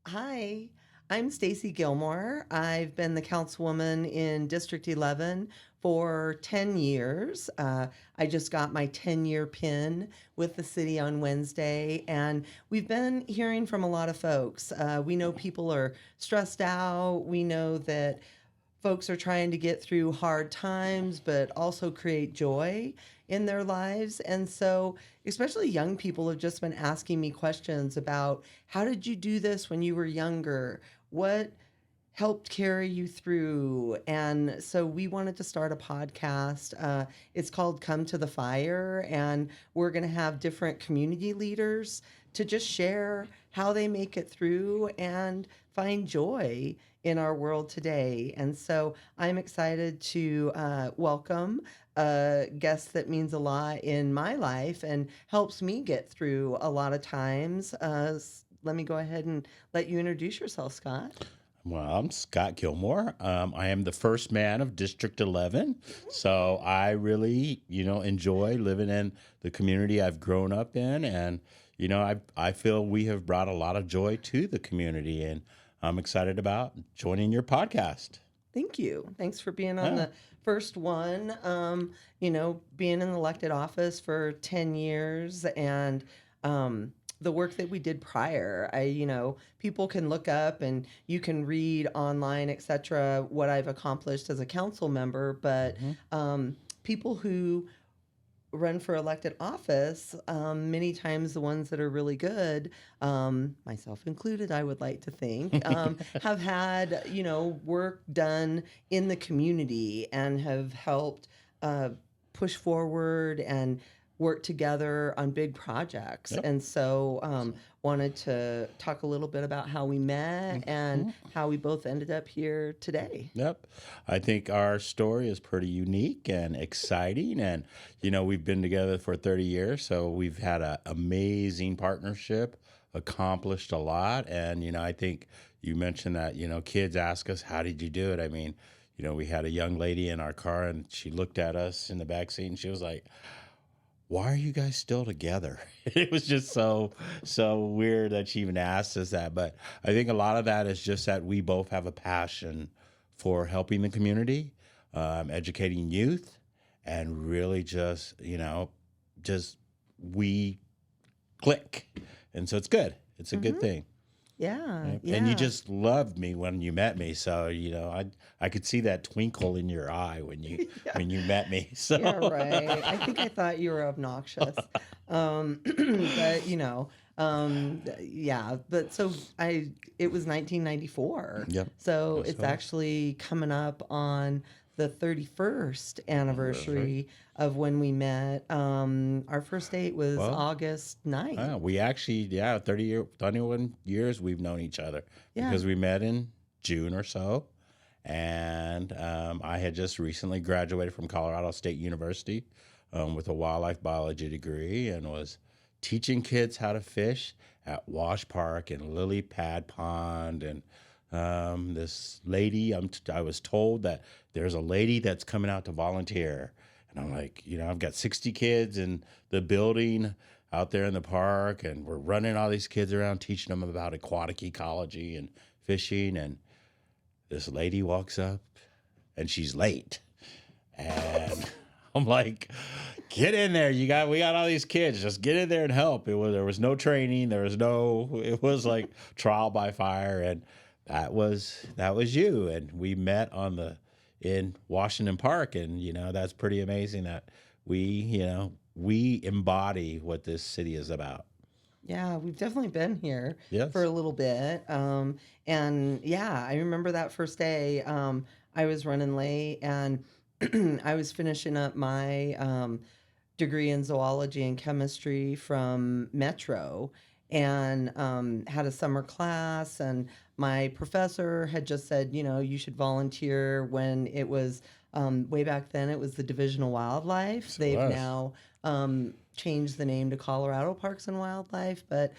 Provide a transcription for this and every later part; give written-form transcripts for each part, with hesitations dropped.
Hi, I'm Stacie Gilmore. I've been the councilwoman in District 11 for 10 years. I just got my 10-year pin with the city on Wednesday, and we've been hearing from a lot of folks. We know people are stressed out. We know that folks are trying to get through hard times, but also create joy in their lives. And so, especially young people have just been asking me questions about how did you do this when you were younger? What helped carry you through? And so we wanted to start a podcast. It's called Come to the Fire, and we're going to have different community leaders to just share how they make it through and find joy in our world today. And so I'm excited to welcome a guest that means a lot in my life and helps me get through a lot of times. Let me go ahead and let you introduce yourself, Scott. Well, I'm Scott Gilmore. I am the first man of District 11. So I really, enjoy living in the community I've grown up in. And, I feel we have brought a lot of joy to the community. And I'm excited about joining your podcast. Thank you. Thanks for being on Yeah. the first one. Being in elected office for 10 years and the work that we did prior. People can look up and you can read online, etc., what I've accomplished as a council member, but hmm people who run for elected office, many times the ones that are really good, myself included, I would like to think, have had, work done in the community and have helped uh, push forward and work together on big projects. Yep. And so wanted to talk a little bit about how we met and Mhm. how we both ended up here today. Yep. I think our story is pretty unique and exciting. And, we've been together for 30 years. So we've had an amazing partnership, accomplished a lot. And, I think you mentioned that, kids ask us, how did you do it? I mean, we had a young lady in our car and she looked at us in the back seat and she was like, why are you guys still together? It was just so weird that she even asked us that. But I think a lot of that is just that we both have a passion for helping the community, educating youth, and really just we click. And so it's good. It's a good Hmm. thing. Yeah, Yep. And you yeah. just loved me when you met me. So, I could see that twinkle in your eye when you Yeah. when you met me. Yeah, So right. I think I thought you were obnoxious. But yeah, but it was 1994. Yep. So That's it's right. actually coming up on the 31st Anniversary. anniversary of when we met. Our first date was Well, August 9th. we actually, 31 years we've known each other Yeah. because we met in June or so. And I had just recently graduated from Colorado State University with a wildlife biology degree and was teaching kids how to fish at Wash Park and Lily Pad Pond. And this lady, I was told that there's a lady that's coming out to volunteer. And I'm like, I've got 60 kids in the building out there in the park, and we're running all these kids around teaching them about aquatic ecology and fishing. And this lady walks up and she's late. And I'm like, get in there. We got all these kids. Just get in there and help. There was no training. It was like trial by fire. And that was you. And we met in Washington Park. And, that's pretty amazing that we embody what this city is about. Yeah, we've definitely been here for Yes. a little bit. And yeah, I remember that first day. I was running late and I was finishing up my degree in zoology and chemistry from Metro and had a summer class. And my professor had just said, you should volunteer when it was way back then, it was the Division of Wildlife. Yes, it They've was. now changed the name to Colorado Parks and Wildlife. But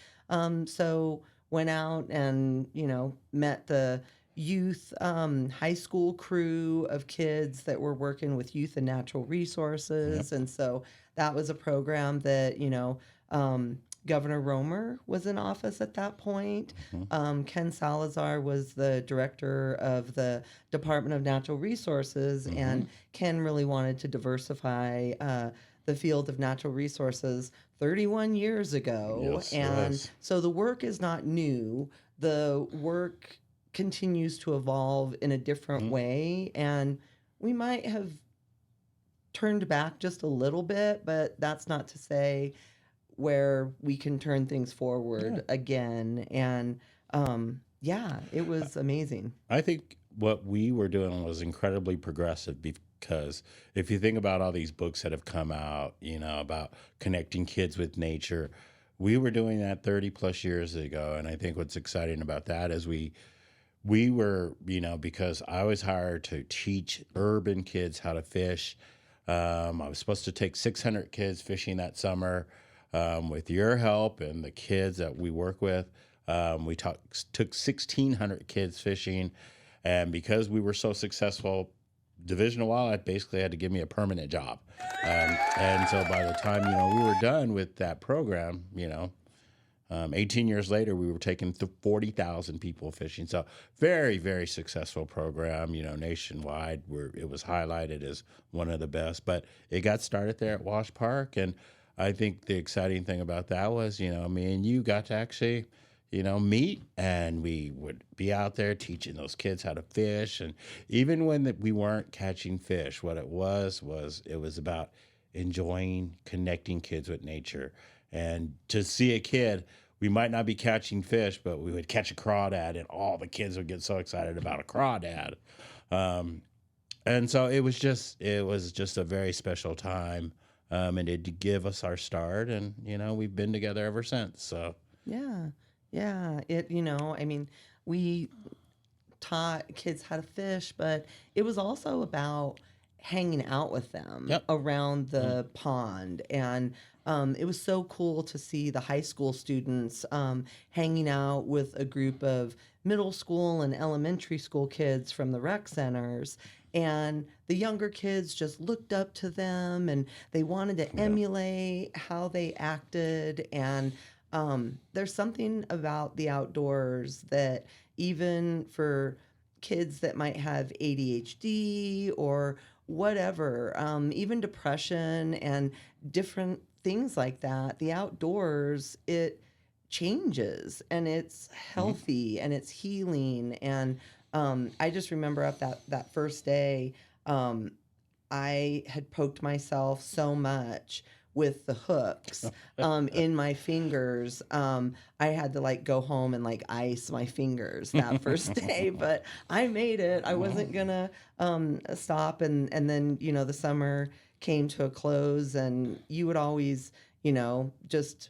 so went out and, met the youth high school crew of kids that were working with youth and natural Yep. resources. And so that was a program that, Governor Romer was in office at that point. Mhm. Ken Salazar was the director of the Department of Natural Resources, and Mhm. Ken really wanted to diversify the field of natural resources 31 years ago. Yes, And yes. so the work is not new. The work continues to evolve in a different Mhm. way. And we might have turned back just a little bit, but that's not to say where we can turn things Yeah. forward again. And yeah, it was amazing. I think what we were doing was incredibly progressive because if you think about all these books that have come out, about connecting kids with nature, we were doing that 30 plus years ago. And I think what's exciting about that is we were, because I was hired to teach urban kids how to fish. I was supposed to take 600 kids fishing that summer. With your help and the kids that we work with, took 1,600 kids fishing. And because we were so successful, Division of Wildlife basically had to give me a permanent job. And so by the time, we were done with that program, 18 years later, we were taking 40,000 people fishing. So very, very successful program, nationwide, where it was highlighted as one of the best. But it got started there at Wash Park. And I think the exciting thing about that was, me and you got to actually, meet, and we would be out there teaching those kids how to fish. And even when we weren't catching fish, what it was about enjoying connecting kids with nature. And to see a kid, we might not be catching fish, but we would catch a crawdad, and all the kids would get so excited about a crawdad. Um, and so it was just a very special time, and it did give us our start, and we've been together ever since. So Yeah. Yeah. I mean, we taught kids how to fish, but it was also about hanging out with them yep. around Mm. the pond. And it was so cool to see the high school students hanging out with a group of middle school and elementary school kids from the rec centers. And the younger kids just looked up to them and they wanted to Yeah. emulate how they acted. And there's something about the outdoors that even for kids that might have ADHD or whatever, even depression and different things like that, the outdoors, it changes and it's Mhm. healthy and it's healing. And I just remember up that first day, um, I had poked myself so much with the hooks in my fingers. I had to like go home and like ice my fingers that first day, but I made it. I wasn't gonna stop. And then the summer came to a close, and you would always just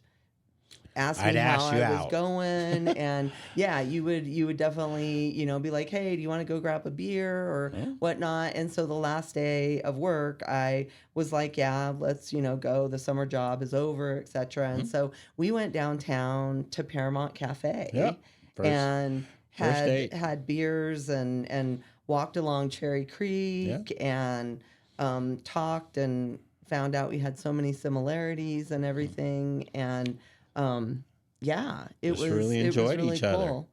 ask I'd me how ask I you was out. going. And yeah, you would definitely be like, hey, do you want to go grab a beer or Yeah. whatnot? And so the last day of work, I was like, yeah, let's go, the summer job is over, etc. And Mhm. so we went downtown to Paramount Cafe Yep. First and first had date. had beers and walked along Cherry Yeah. Creek and talked and found out we had so many similarities and everything. And um, yeah, it Just was really it was enjoyed really each other. cool.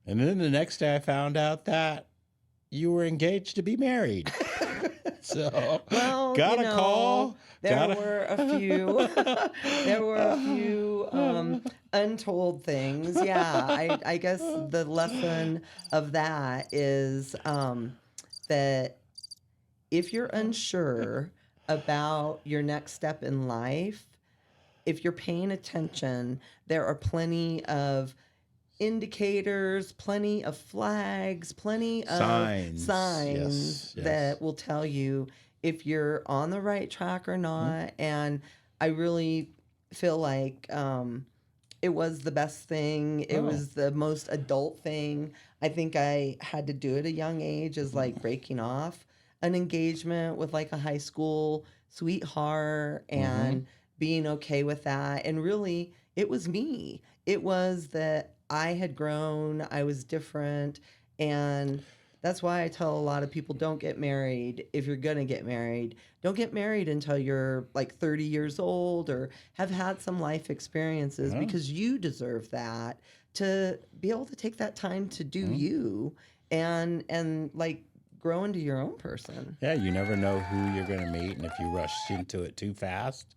And then the next day I found out that you were engaged to be married. So Well, got a call. there Got were a few there were a a few untold things. Yeah, I guess the lesson of that is that if you're unsure about your next step in life, if you're paying attention, there are plenty of indicators, plenty of flags, plenty of signs. signs Yes, yes. that will tell you if you're on the right track or Mhm. not. And I really feel like it was the best thing. It Oh. was the most adult thing. I think I had to do it at a young age, as Mhm. like breaking off an engagement with like a high school sweetheart Mhm. and being okay with that. And really, it was me. It was that I had grown, I was different, and That's why I tell a lot of people, don't get married. If you're going to get married, don't get married until you're like 30 years old or have had some life experiences, Well, because you deserve that, to be able to take that time to do mm, you and like grow into your own person. yeah, you never know who you're going to meet, and if you rush into it too fast,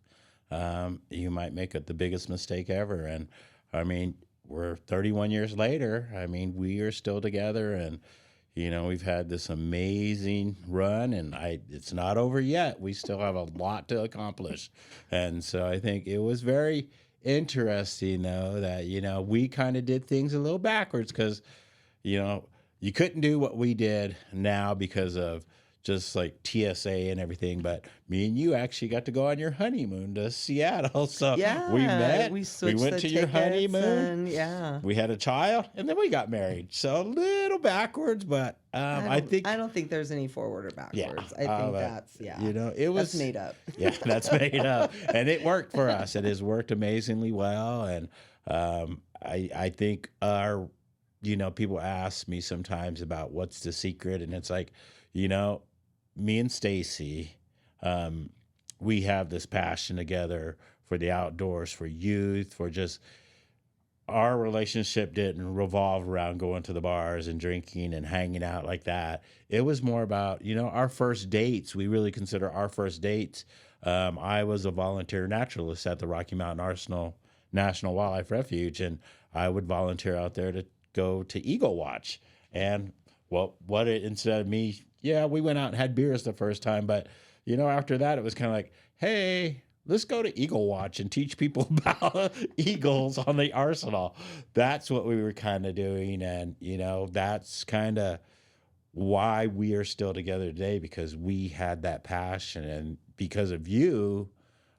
you might make it the biggest mistake ever. And I mean, we're 31 years later. I mean, we are still together, and we've had this amazing run, and it's not over yet. We still have a lot to accomplish. And so I think it was very interesting, though, that, we kind of did things a little backwards because, you know, you couldn't do what we did now because of just like TSA and everything. But me and you actually got to go on your honeymoon to Seattle. So we Yeah, met, we we switched went the to your tickets honeymoon. and yeah. We had a child, and then we got married. So a little backwards, but I I think, don't think there's any forward or yeah, backwards. I think that's, yeah. it That's was, made up. yeah, that's made up, and it worked for us. It has worked amazingly well, and I think people ask me sometimes about what's the secret, and it's like, me and Stacie, we have this passion together for the outdoors, for youth, for just our relationship didn't revolve around going to the bars and drinking and hanging out like that. It was more about, our first dates. We really consider our first dates. I was a volunteer naturalist at the Rocky Mountain Arsenal National Wildlife Refuge, and I would volunteer out there to go to Eagle Watch. And well, instead of me, yeah, we went out and had beers the first time, but after that, it was kind of like, hey, let's go to Eagle Watch and teach people about eagles on the arsenal. That's what we were kind of doing. And, that's kind of why we are still together today, because we had that passion. And because of you,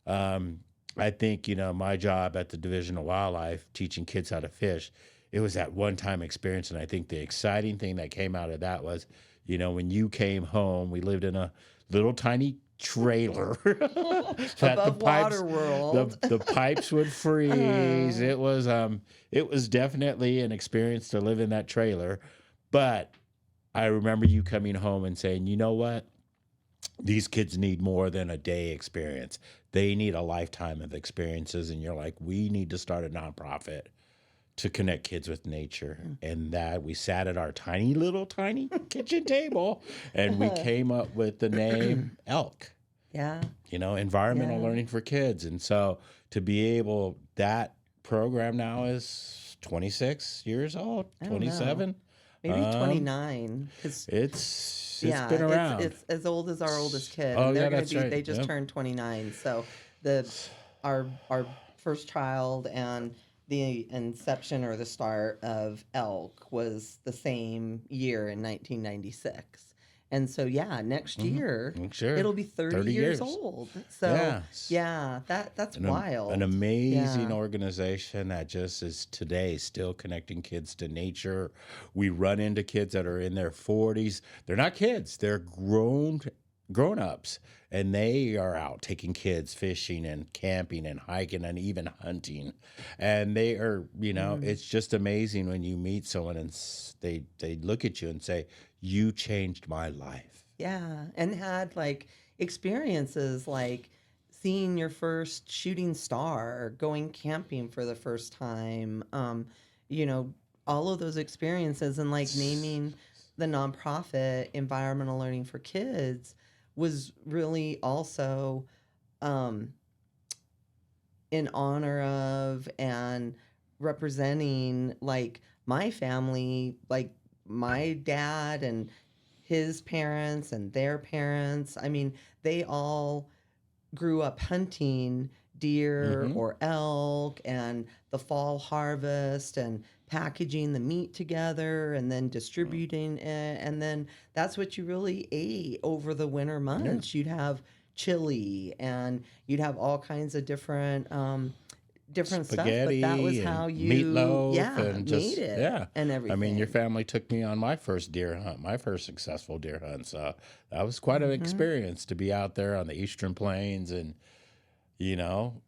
I think, my job at the Division of Wildlife, teaching kids how to fish, it was that one-time experience. And I think the exciting thing that came out of that was, when you came home, we lived in a little tiny trailer that Above Water World. the pipes would freeze. It was definitely an experience to live in that trailer. But I remember you coming home and saying, you know what? These kids need more than a day experience. They need a lifetime of experiences. And you're like, we need to start a nonprofit to connect kids with nature. And that we sat at our tiny kitchen table, and we came up with the name ELK. Yeah. Environmental Yeah. learning for kids. And so to be able, that program now is 26 years old, I don't know. 27. Maybe 29. It's Yeah, been around. it's as old as our oldest kid. Oh, And they're yeah, gonna that's be right. they just Yep. turned 29. So our first child and the inception or the start of Elk was the same year in 1996. And so yeah, next year Sure. it'll be 30 years years. old. So Yeah. yeah, that's wild. An amazing Yeah. organization that just is today still connecting kids to nature. We run into kids that are in their 40s. They're not kids. They're grown-ups, and they are out taking kids fishing and camping and hiking and even hunting. And they are, it's just amazing when you meet someone and they look at you and say, "You changed my life." Yeah, and had like experiences like seeing your first shooting star, going camping for the first time, you know, all of those experiences, and like naming the nonprofit Environmental Learning for Kids was really also um, in honor of and representing like my family, like my dad and his parents and their parents. I mean, they all grew up hunting deer Hmm. or elk and the fall harvest and packaging the meat together and then distributing it. And then that's what you really ate over the winter Yeah. months. You'd have chili and you'd have all kinds of different stuff, but that was Spaghetti how and you, meatloaf yeah, and just, made it yeah. and I mean, your everything. family took me on my first deer hunt, my first successful deer hunt. So that was quite an Hmm. experience to be out there on the Eastern Plains and, you know,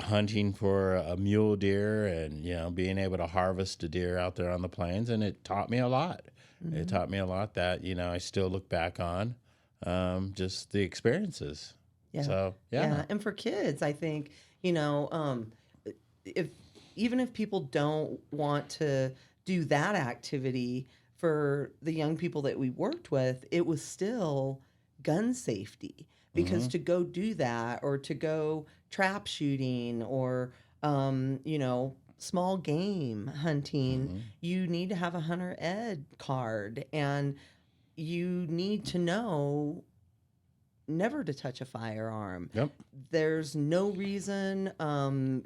hunting for a mule deer and, being able to harvest a deer out there on the plains. And it taught me a lot. It Mhm. taught me a lot that, I still look back on, just the experiences. Yeah. So, yeah. Yeah. And for kids, I think, you know, if even if people don't want to do that activity, for the young people that we worked with, it was still gun safety, because Hmm. to go do that, or to go trap shooting, or small game hunting, Hmm. you need to have a hunter ed card, and you need to know never to touch a firearm. Yep. There's no reason.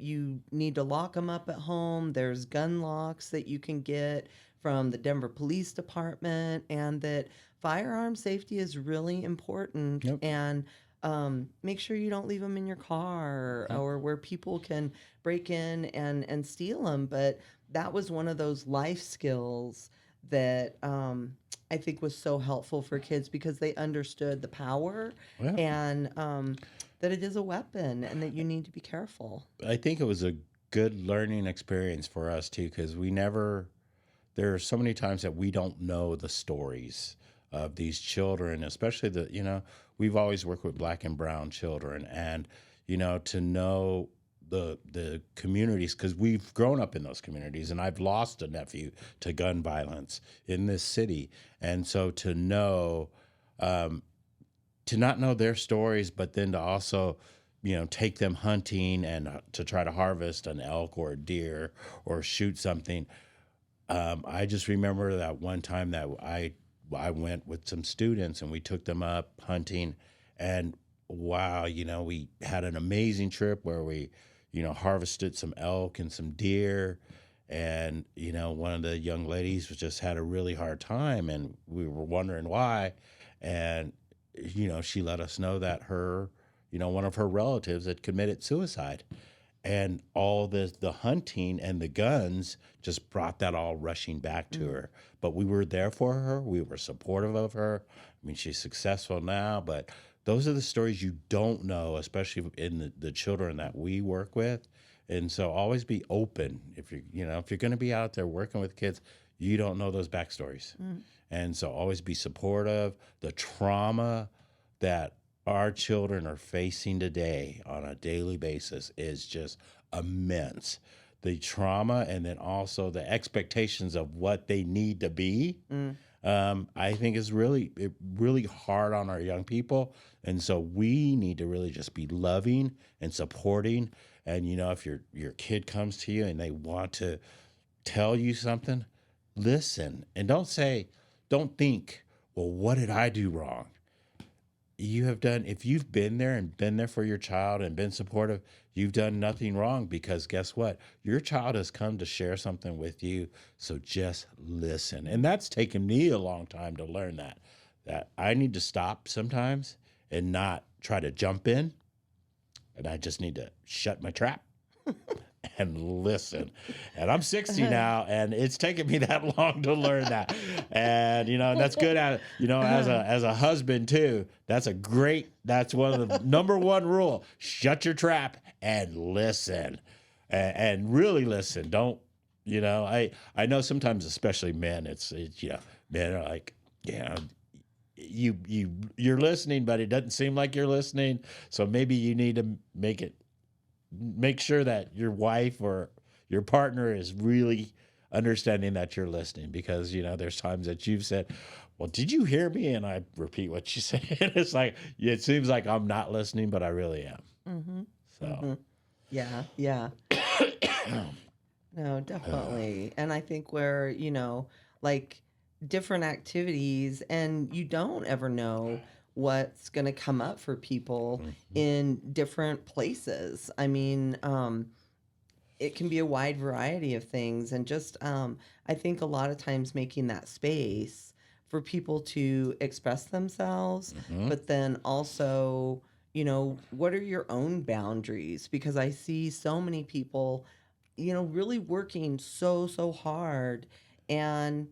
You need to lock them up at home. There's gun locks that you can get from the Denver Police Department, and that firearm safety is really important. Yep. And make sure you don't leave them in your car, Yep. or where people can break in and steal them. But that was one of those life skills that I think was so helpful for kids, because they understood the power, Well, and that it is a weapon, and that you need to be careful. I think it was a good learning experience for us too, because there are so many times that we don't know the stories of these children, especially we've always worked with black and brown children, and, to know the communities, because we've grown up in those communities, and I've lost a nephew to gun violence in this city. And so um, to not know their stories, but then to also, take them hunting and to try to harvest an elk or a deer or shoot something. I just remember that one time that I went with some students and we took them up hunting, and wow, we had an amazing trip where we, harvested some elk and some deer, and one of the young ladies was just had a really hard time, and we were wondering why, and she let us know that one of her relatives had committed suicide, and all the hunting and the guns just brought that all rushing back to Mm. her. But we were there for her, we were supportive of her. I mean, she's successful now, but those are the stories you don't know, especially in the children that we work with. And so always be open. If you're going to be out there working with kids, you don't know those backstories. Mm. And so always be supportive. The trauma that our children are facing today on a daily basis is just immense. The trauma, and then also the expectations of what they need to be, Mm. I think is really hard on our young people. And so we need to really just be loving and supporting. And if your kid comes to you and they want to tell you something, listen, and don't think, well, what did I do wrong? If you've been there and been there for your child and been supportive, you've done nothing wrong, because guess what? Your child has come to share something with you. So just listen. And that's taken me a long time to learn that I need to stop sometimes and not try to jump in. And I just need to shut my trap and listen. And I'm 60 now, and it's taken me that long to learn that. And and that's good at as a husband too. That's one of the number one rule. Shut your trap and listen. And really listen. Don't I know sometimes, especially men, it's men are like, yeah, you're listening, but it doesn't seem like you're listening. So maybe you need to make sure that your wife or your partner is really understanding that you're listening, because there's times that you've said, well, did you hear me? And I repeat what you said. It's like, it seems like I'm not listening, but I really am. Mm-hmm. So Mm-hmm. Yeah. Yeah. No, definitely. And I think where, like, different activities, and you don't ever know what's going to come up for people mhm. in different places. I mean, it can be a wide variety of things. And just, I think a lot of times making that space for people to express themselves, Mhm. but then also, what are your own boundaries? Because I see so many people, really working so, so hard, and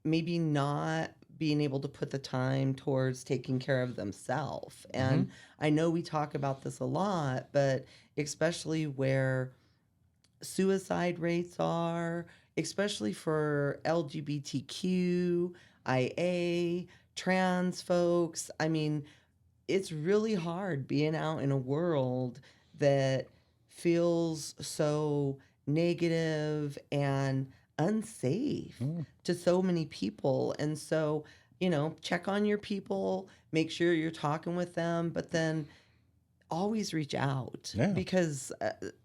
maybe not being able to put the time towards taking care of themselves. And Mhm. I know we talk about this a lot, but especially where suicide rates are, especially for LGBTQ. IA, trans folks. I mean, it's really hard being out in a world that feels so negative and unsafe Mm. to so many people. And so, check on your people, make sure you're talking with them, but then always reach out Yeah. because,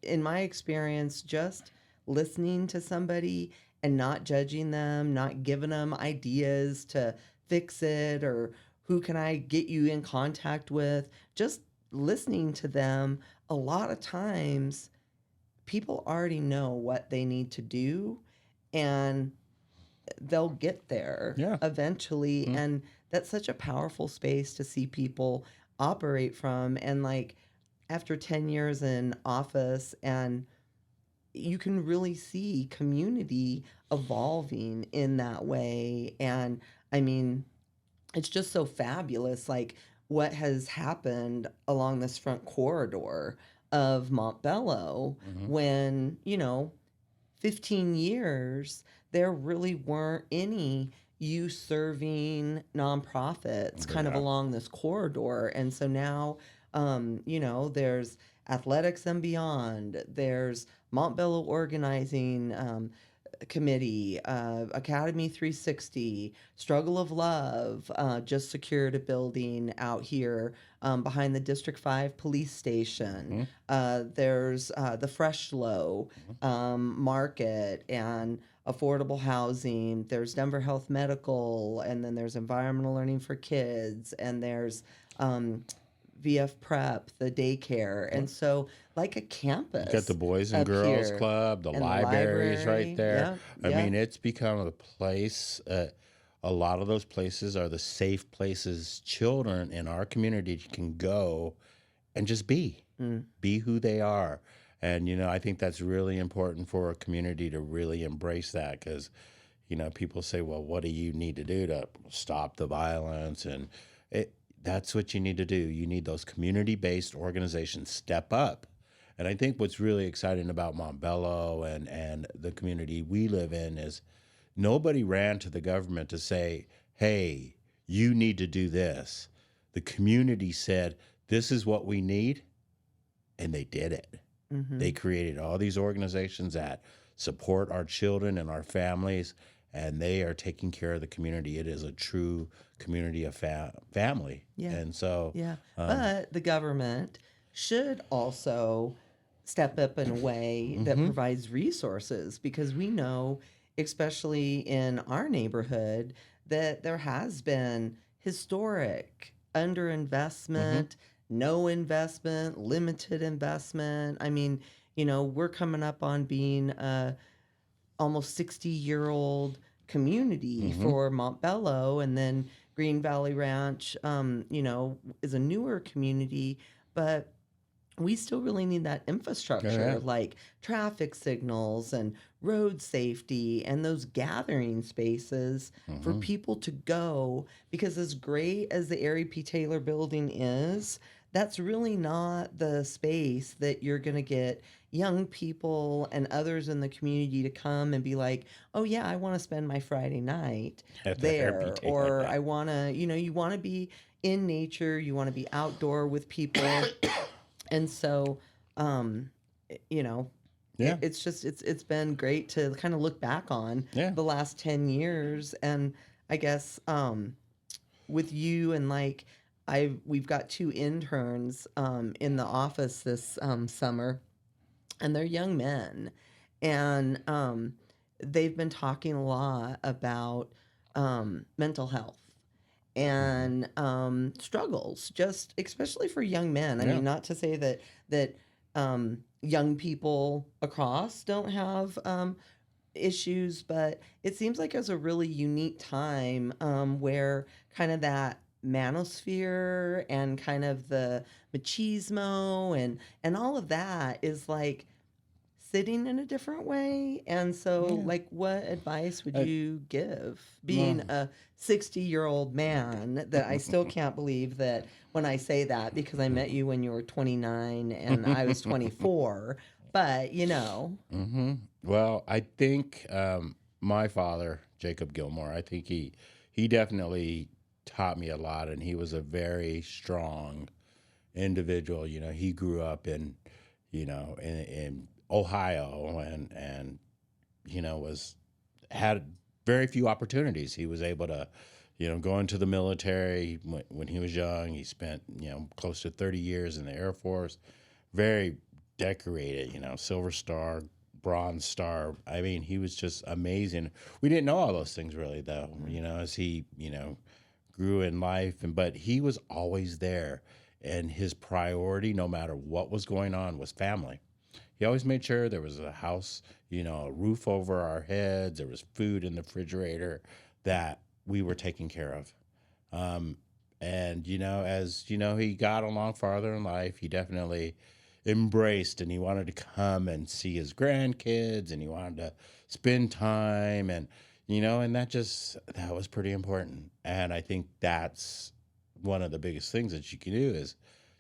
in my experience, just listening to somebody and not judging them, not giving them ideas to fix it or who can I get you in contact with, just listening to them. A lot of times, people already know what they need to do and they'll get there Yeah. eventually. Mm. And that's such a powerful space to see people operate from. And like, after 10 years in office, and you can really see community evolving in that way. And I mean, it's just so fabulous, like what has happened along this front corridor of Montbello Mhm. when, 15 years, there really weren't any youth serving nonprofits kind of Yeah. along this corridor. And so now, there's Athletics and Beyond, there's Montbello Organizing Committee, Academy 360, Struggle of Love, just secured a building out here behind the District 5 police station. There's the Fresh Low Market and affordable housing. There's Denver Health Medical, and then there's Environmental Learning for Kids, and there's VF Prep, the daycare. And so, like a You got the campus Boys and up Girls here. Club, the And the libraries right library. there. Yep. I mean, Yep. it's become a place. A lot of those places are the safe places children in our community can go and just be who they are. And, I think that's really important for a community to really embrace that because, people say, well, what do you need to do to stop the violence? And that's what you need to do. You need those community-based organizations step up. And I think what's really exciting about Montbello and the community we live in is nobody ran to the government to say, hey, you need to do this. The community said, this is what we need, and they did it. They created all these organizations that support our children and our families, and they are taking care of the community. It is a true community of family. Yeah. And so, Yeah. But the government should also step up in a way that provides resources because we know, especially in our neighborhood, that there has been historic underinvestment, no investment, limited investment. I mean, we're coming up on being a almost 60-year-old community for Montbello, and then Green Valley Ranch, is a newer community, but we still really need that infrastructure, like traffic signals and road safety and those gathering spaces for people to go. Because as great as the Ari P. Taylor building is, that's really not the space that you're going to get young people and others in the community to come and be like, oh yeah, I want to spend my Friday night at the Ari there. P. Taylor, Or yeah. I want to, you want to be in nature, you want to be outdoor with people. And so, Yeah. it's been great to kind of look back on Yeah. the last 10 years. And I guess with you and like, we've got two interns in the office this summer, and they're young men. And they've been talking a lot about mental health and struggles, just especially for young men. I Yeah. mean, not to say that young people across don't have issues, but it seems like it's a really unique time where kind of that manosphere and kind of the machismo and all of that is like sitting in a different way. And so, Yeah. like, what advice would Uh, you give being a 60-year-old man that I still can't believe that when I say that because I met you when you were 29 and I was 24, but Well, I think my father, Jacob Gilmore, I think he definitely taught me a lot, and he was a very strong individual. He grew up in Ohio, and was had very few opportunities. He was able to, go into the military when he was young. He spent, close to 30 years in the Air Force, very decorated, Silver Star, Bronze Star. I mean, he was just amazing. We didn't know all those things really, though, as he, grew in life. But he was always there. And his priority, no matter what was going on, was family. He always made sure there was a house, a roof over our heads, there was food in the refrigerator, that we were taken care of. And, as, he got along farther in life, he definitely embraced, and he wanted to come and see his grandkids, and he wanted to spend time, and, and that was pretty important. And I think that's one of the biggest things that you can do, is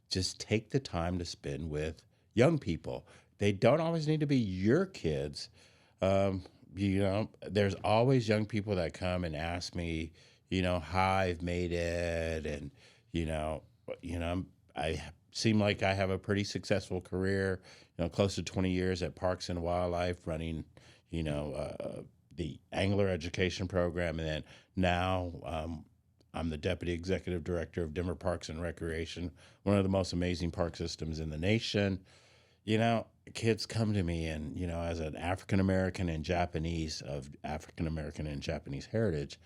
just take the time to spend with young people. They don't always need to be your kids. There's always young people that come and ask me, how I've made it. And, I seem like I have a pretty successful career, close to 20 years at Parks and Wildlife, running, the angler education program. And then now, I'm the deputy executive director of Denver Parks and Recreation, one of the most amazing park systems in the nation. Kids come to me, and, as an African American and Japanese of African American and Japanese heritage,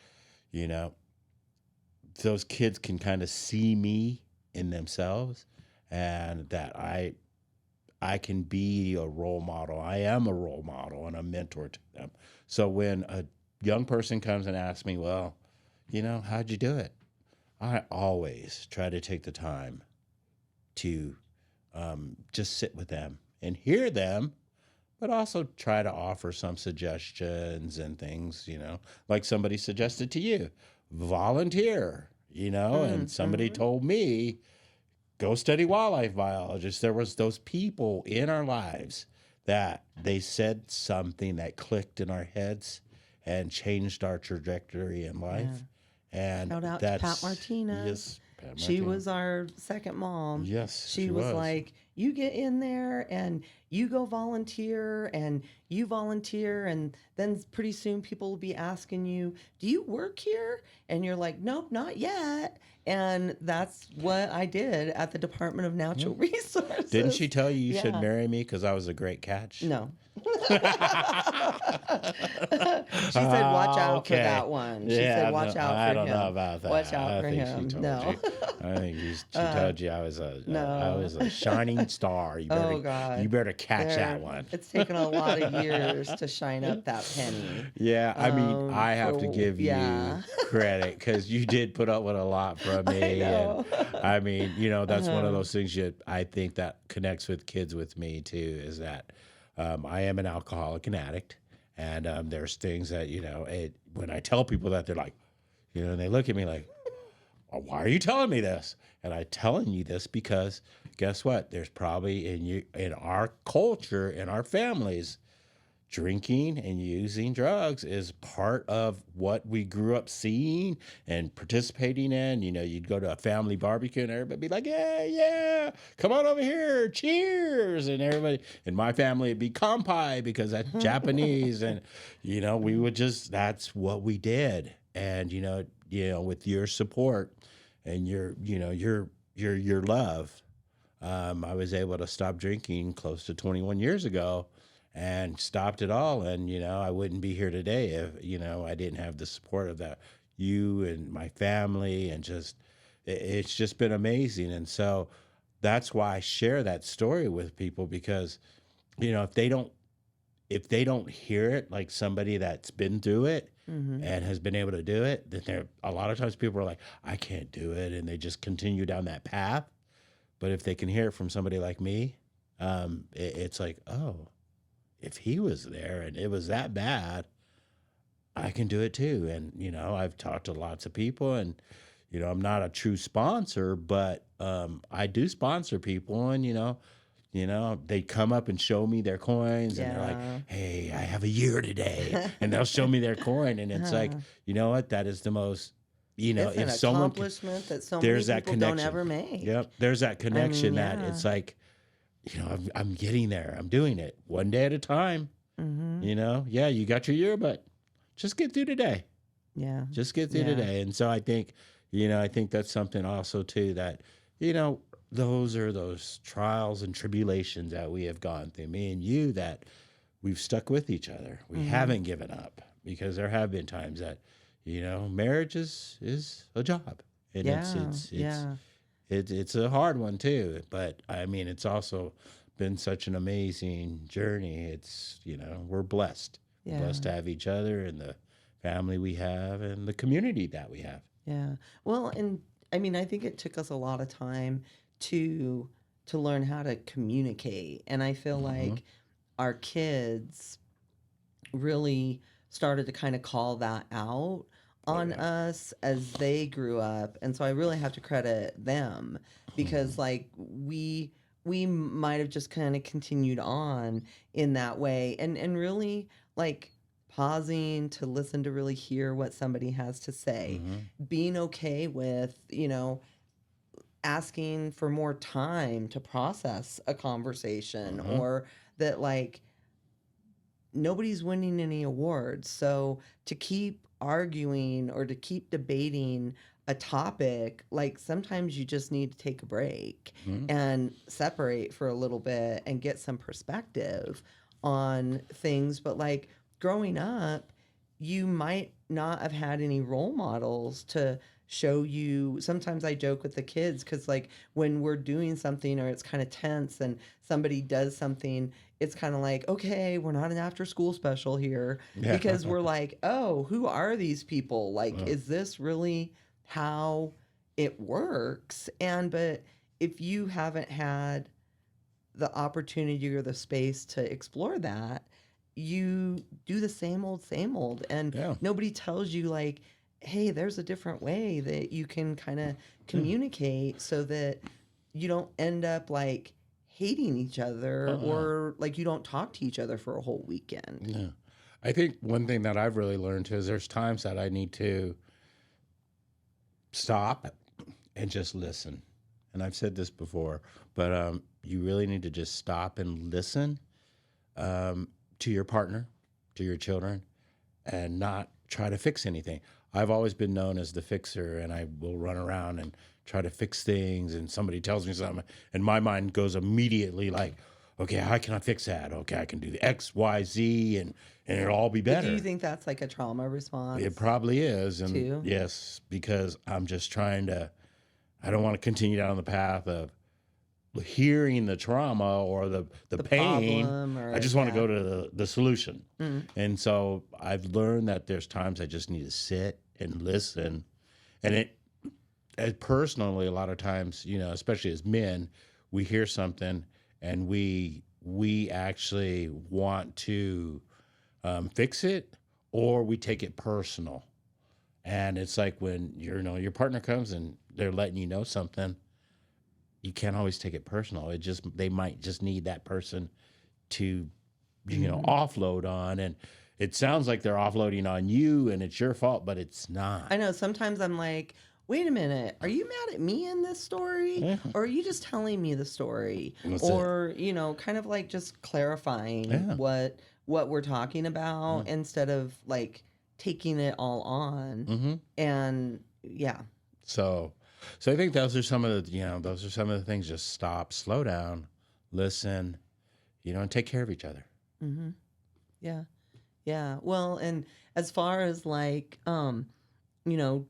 those kids can kind of see me in themselves, and that I can be a role model. I am a role model and a mentor to them. So when a young person comes and asks me, well, how'd you do it? I always try to take the time to just sit with them and hear them, but also try to offer some suggestions and things, like somebody suggested to you, volunteer, and somebody told me, go study wildlife biologists. There was those people in our lives that they said something that clicked in our heads and changed our trajectory in life. Yeah. And Shout out to Pat Martinez. Yes, Pat She Martinez. was our second mom. Yes, She was like, you get in there and you go volunteer, and you volunteer, and then pretty soon people will be asking you, do you work here? And you're like, nope, not yet. And that's what I did at the Department of Natural Resources. Didn't she tell you Yeah. should marry me because I was a great catch? No. She said, watch out for Okay. that one. She Yeah, said, watch no, out for him. I don't know about that. Watch out I for think him. She told No. you. I think she told you I was No. I was a shining star. You better, Oh, God. you better catch There- that one. It's taken a lot of years to shine up that penny. Yeah, I mean, I have to for- give yeah. you credit, because you did put up with a lot from me. know. And I mean, that's one of those things I think that connects with kids with me too, is that I am an alcoholic and addict. And there's things that, when I tell people that, they're like, and they look at me like, oh, why are you telling me this? And I'm telling you this because guess what? There's probably in our culture, in our families, drinking and using drugs is part of what we grew up seeing and participating in. You'd go to a family barbecue and everybody be like, yeah, come on over here, cheers. And everybody, in my family, it'd be kampai because that's Japanese. And, we would that's what we did. And, with your support and your love, I was able to stop drinking close to 21 years ago. And stopped it all. And, I wouldn't be here today if, I didn't have the support of you and my family, and it's just been amazing. And so that's why I share that story with people, because, if they don't hear it, like somebody that's been through it and has been able to do it, then a lot of times people are like, I can't do it. And they just continue down that path. But if they can hear it from somebody like me, it's like, oh, if he was there and it was that bad, I can do it too. And, I've talked to lots of people, and, I'm not a true sponsor, but I do sponsor people. And, they come up and show me their coins, and they're like, hey, I have a year today. And they'll show me their coin. And it's like, you know what? That is the most It's an if someone accomplishment that so many there's that people don't connection. ever make. Yep. There's that I mean, connection that yeah. it's like, I'm getting there. I'm doing it one day at a time. Mm-hmm. Yeah, you got your year, but just get through today. Yeah. Just get through Yeah. today. And so I think that's something also too that, you know, those are those trials and tribulations that we have gone through, me and you, that we've stuck with each other. We Mm-hmm. haven't given up because there have been times that, marriage is a job, and Yeah. Yeah. it's a hard one too. But I mean, it's also been such an amazing journey. It's, we're blessed. We're Yeah. blessed to have each other and the family we have and the community that we have. Yeah. Well, and I mean, I think it took us a lot of time to learn how to communicate. And I feel Hmm. like our kids really started to kind of call that out Oh on yeah. us as they grew up. And so I really have to credit them because Mhm. like we might have just kind of continued on in that way and really like pausing to listen to really hear what somebody has to say, Mhm. being okay with, asking for more time to process a conversation, Mhm. or that like nobody's winning any awards. So to keep arguing or to keep debating a topic, like sometimes you just need to take a break Mhm. and separate for a little bit and get some perspective on things. But like growing up, you might not have had any role models to show you. Sometimes I joke with the kids because like when we're doing something or it's kind of tense and somebody does something, it's kind of like, okay, we're not an after school special here, Yeah. because we're like, oh, who are these people? Like, Uh, is this really how it works? And, but if you haven't had the opportunity or the space to explore that, you do the same old. And yeah. nobody tells you, like, hey, there's a different way that you can kind of Yeah. communicate so that you don't end up like hating each other, Oh yeah. or like you don't talk to each other for a whole weekend. Yeah. I think one thing that I've really learned too is there's times that I need to stop and just listen. And I've said this before, but you really need to just stop and listen, um, to your partner, to your children, and not try to fix anything. I've always been known as the fixer, and I will run around and try to fix things. And somebody tells me something, and my mind goes immediately like, okay, how can I fix that? Okay, I can do the X, Y, Z, and it'll all be But do you better. think that's like a trauma It response probably is, and too? yes, because I'm just trying to. I don't want to continue down the path of hearing the trauma or the The pain. problem, I or just want to yeah. go to the solution. Mm, And so I've learned that there's times I just need to sit and listen. And personally, a lot of times, especially as men, we hear something and we actually want to fix it, or we take it personal. And it's like when your partner comes and they're letting you know something, you can't always take it personal. They might just need that person to mhm. offload on, and it sounds like they're offloading on you and it's your fault, but it's not. I know sometimes I'm like, wait a minute, are you mad at me in this story? Yeah, Or are you just telling me the story? that's it. Or, kind of like just clarifying Yeah. what we're talking Yeah. about instead of like taking it all on. Hmm. And yeah. So, so I think those are some of the things. Just stop, slow down, listen, and take care of each other. Hmm. Yeah. Yeah. Well, and as far as like you know,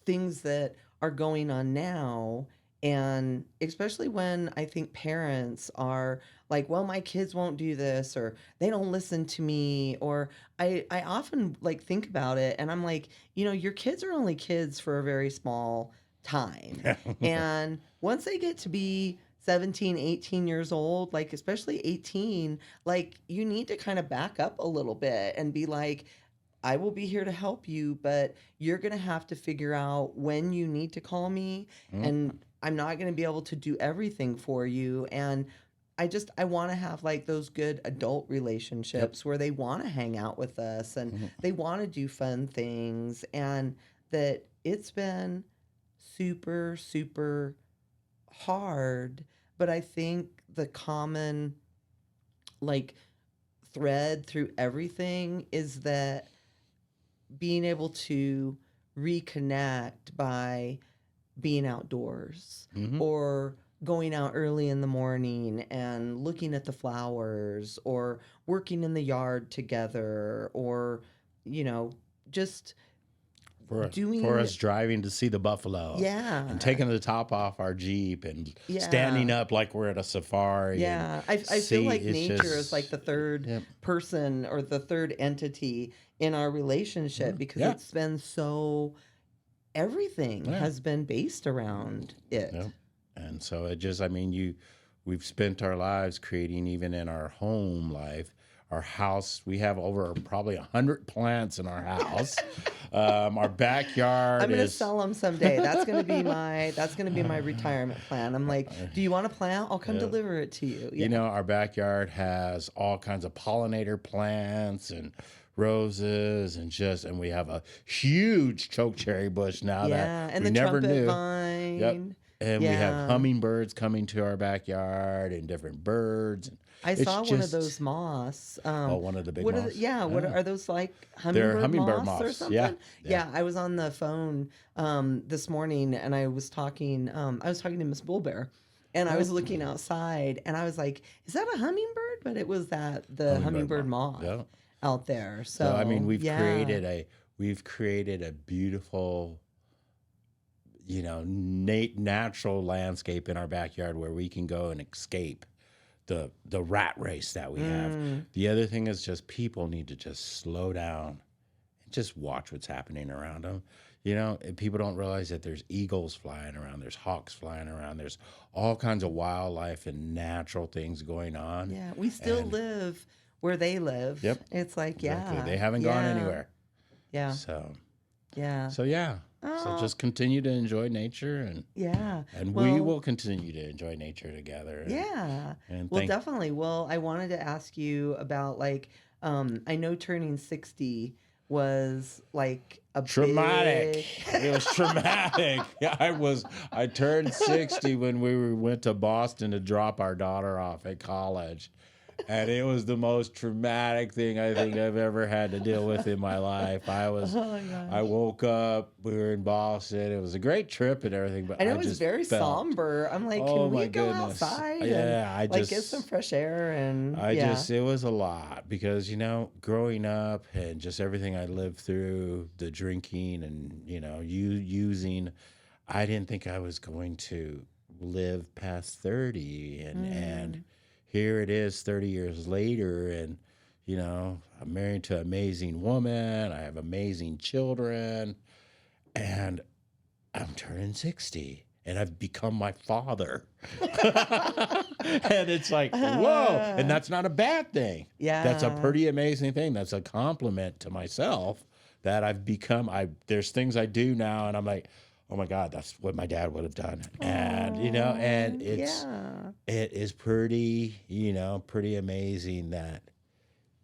things that are going on now, and especially when I think parents are like, well, my kids won't do this, or they don't listen to me, or I often like think about it and I'm like, your kids are only kids for a very small time. And once they get to be 17, 18 years old, like especially 18, like you need to kind of back up a little bit and be like, I will be here to help you, but you're going to have to figure out when you need to call me, Mhm. and I'm not going to be able to do everything for you. And I want to have like those good adult Yep. relationships where they want to hang out with us and Mhm. they want to do fun things. And that it's been super, super hard. But I think the common like thread through everything is that being able to reconnect by being outdoors Hmm. or going out early in the morning and looking at the flowers or working in the yard together or, you know, just For doing, us driving to see the buffalo and yeah, taking the top off our Jeep and standing yeah. up like we're at a safari and Yeah, I feel see like it's nature is like just the third yep. person or the third entity in our relationship because Yeah. it's been so, everything Yeah. has been based around it. Yep. And so it just, I mean, we've spent our lives creating, even in our home life, our house. We have over probably 100 plants in our house. Our I'm backyard gonna is, sell them someday. That's gonna be my retirement plan. I'm like, do you want a plant? I'll come yeah. deliver it to you. You Yeah. know, our backyard has all kinds of pollinator plants and roses and we have a huge chokecherry bush now that Yeah. And we the never trumpet knew. Yep. vine. And we have Yeah. hummingbirds coming to our backyard and different birds. And I it's saw one of just, those moths. oh, one of the big What are moths. yeah, what Yeah. are those like They're hummingbird hummingbird moths or moths. Yeah. something? Yeah. Yeah, I was on the phone this morning and I was talking to Miss Bullbear and I Yeah. was looking outside and I was like, is that a hummingbird? But it was the Hummingbird hummingbird moth. moth Yeah. out there. So, I mean, So, yeah. we've created a beautiful, natural landscape in our backyard where we can go and escape the rat race that we have. Mm, The other thing is just people need to just slow down and just watch what's happening around them. And people don't realize that there's eagles flying around, there's hawks flying around, there's all kinds of wildlife and natural things going on. yeah, we still And live where they live. yep, It's like, exactly. yeah. They haven't gone Yeah. anywhere. Yeah. So Yeah. so yeah. So Oh, just continue to enjoy nature yeah. and we Well, will continue to enjoy nature together yeah. and Well, thank definitely. Well, I wanted to ask you about like, I know turning 60 was like a traumatic. big, It was traumatic. I turned 60 when we went to Boston to drop our daughter off at college. And it was the most traumatic thing I think I've ever had to deal with in my life. oh my I gosh. woke up, we were in Boston. It was a great trip and everything, but I know I it was just very felt, somber. I'm like, oh can we my go goodness. outside and Yeah, like get some fresh air? And yeah. it was a lot because, growing up and just everything I lived through, the drinking and, you using, I didn't think I was going to live past 30 and Mm, here it is 30 years later and, I'm married to an amazing woman. I have amazing children and I'm turning 60 and I've become my father. And it's like, whoa. And that's not a bad thing. That's a yeah. pretty amazing thing. That's a compliment to myself that I've become. There's things I do now and I'm like, oh my God, that's what my dad would have done. And, and Oh, yeah. it is pretty, pretty amazing that,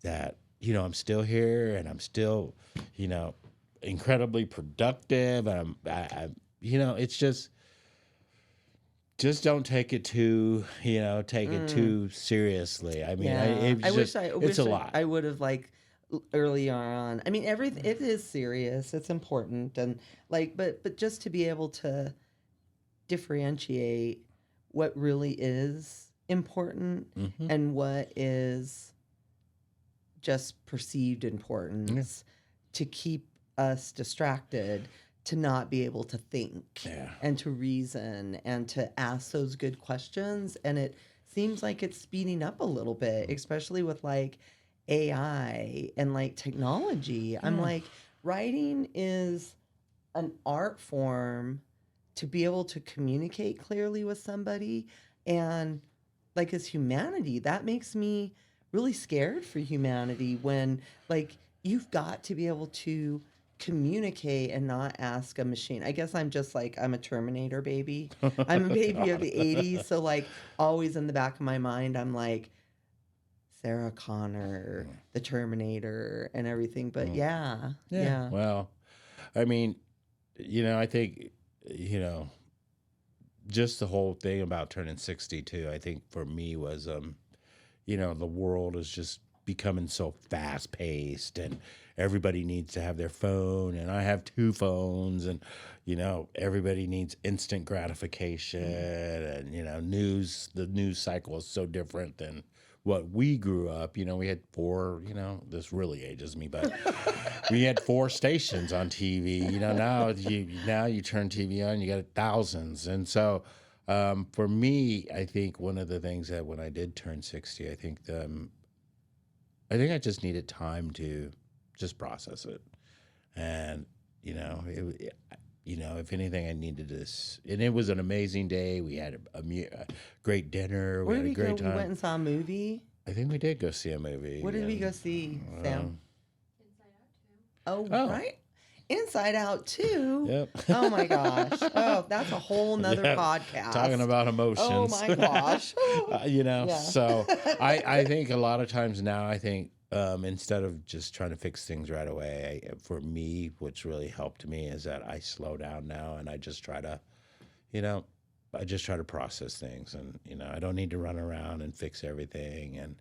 I'm still here and I'm still, you know, incredibly productive. And it's just don't take it too, take it Mm. too seriously. I mean, Yeah, it's just, I it's a wish lot. I would have like earlier on. I mean, everything it is serious. It's important, and like, but just to be able to differentiate what really is important Hmm. and what is just perceived Yeah. importance to keep us distracted, to not be able to think Yeah. and to reason and to ask those good questions. And it seems like it's speeding up a little bit, especially with like AI and like technology. I'm Yeah. like, writing is an art form to be able to communicate clearly with somebody. And like as humanity, that makes me really scared for humanity when like you've got to be able to communicate and not ask a machine. I guess I'm just like I'm a Terminator baby. I'm a baby of the 80s, so like always in the back of my mind I'm like Sarah Connor, the Terminator and everything. But Mm. yeah. Yeah. Yeah. Well, I mean, I think, you know, just the whole thing about turning 62, I think for me was, the world is just becoming so fast paced and everybody needs to have their phone and I have two phones and, everybody needs instant gratification and, the news cycle is so different than what we grew up. We had four, this really ages me, but we had four stations on TV. Now you turn TV on, you got thousands. And so for me, I think one of the things that when I did turn 60, I just needed time to just process it. And, if anything, I needed this. And it was an amazing day. We had a great dinner. Where We did had we a go? great We time. went and saw a movie. I think we did go see a movie. What did we go see, Sam? Oh, Oh. right. Inside Out 2. Yep. Oh my gosh. Oh, that's a whole nother Yeah, podcast. Talking about emotions. Oh my gosh. Yeah. So I think a lot of times now, I think instead of just trying to fix things right away, for me, what's really helped me is that I slow down now and I just try to, process things. And, I don't need to run around and fix everything. And,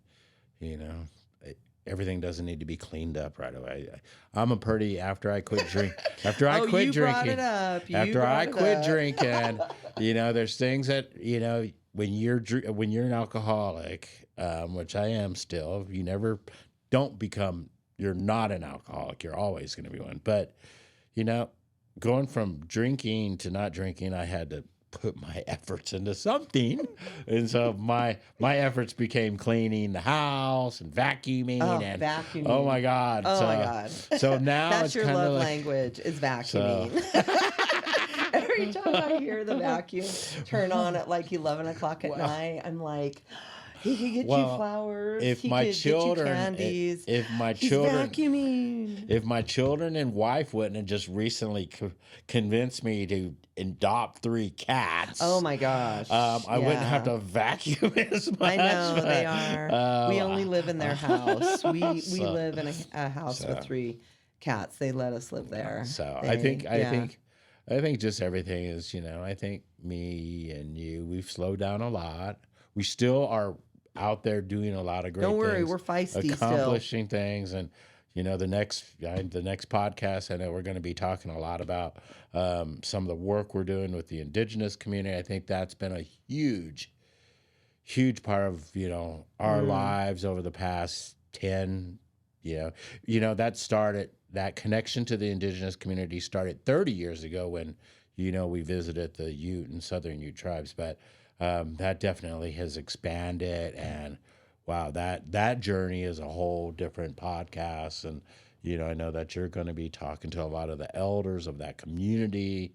everything doesn't need to be cleaned up right away. I'm a pretty, after I quit drinking, after I quit you drinking, brought it up. after I quit drinking, there's things that, when you're an alcoholic, which I am still, you're not an alcoholic. You're always going to be one. But, going from drinking to not drinking, I had to put my efforts into something. And so my efforts became cleaning the house and vacuuming and vacuuming. Oh my God. Oh my God. So now that's it's your kind love of like, language is vacuuming. Every time I hear the vacuum turn on at like 11 o'clock at night, I'm like, he could get you flowers. If he my could children, get you candies. if my He's children, vacuuming. if my children and wife wouldn't have just recently convinced me to adopt 3 cats, Oh my gosh! I wouldn't have to vacuum as much. I know they are. We only live in their house. We So- live in a house with 3 cats. They let us live there. So They- I think yeah. I think just everything is, I think me and you, we've slowed down a lot. We still are out there doing a lot of great Don't worry, things, we're feisty still. accomplishing things. And, the next podcast, I know we're going to be talking a lot about some of the work we're doing with the indigenous community. I think that's been a huge part of, our lives over the past 10, that connection to the indigenous community started 30 years ago when, we visited the Ute and Southern Ute tribes. But that definitely has expanded, and wow, that journey is a whole different podcast. And I know that you're going to be talking to a lot of the elders of that community.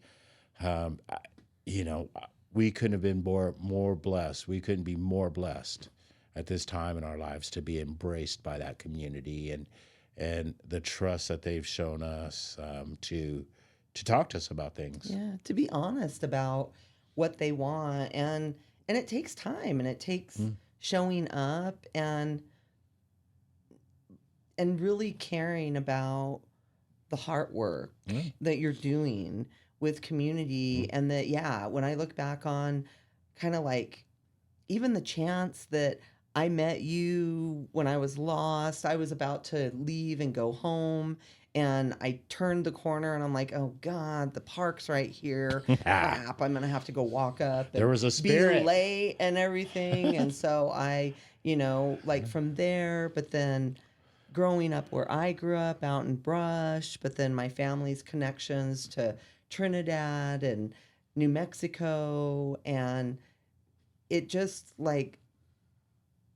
We couldn't have been more blessed. We couldn't be more blessed at this time in our lives to be embraced by that community and the trust that they've shown us to talk to us about things. Yeah, to be honest about what they want, and it takes time, and it takes showing up and really caring about the heart work that you're doing with community. And that, when I look back on kind of like even the chance that I met you when I was lost, I was about to leave and go home, and I turned the corner and I'm like, oh God, the park's right here. Crap, I'm gonna have to go walk up. And There was a spirit. Be late and everything. And so I, like from there, but then growing up where I grew up out in Brush, but then my family's connections to Trinidad and New Mexico, and it just like,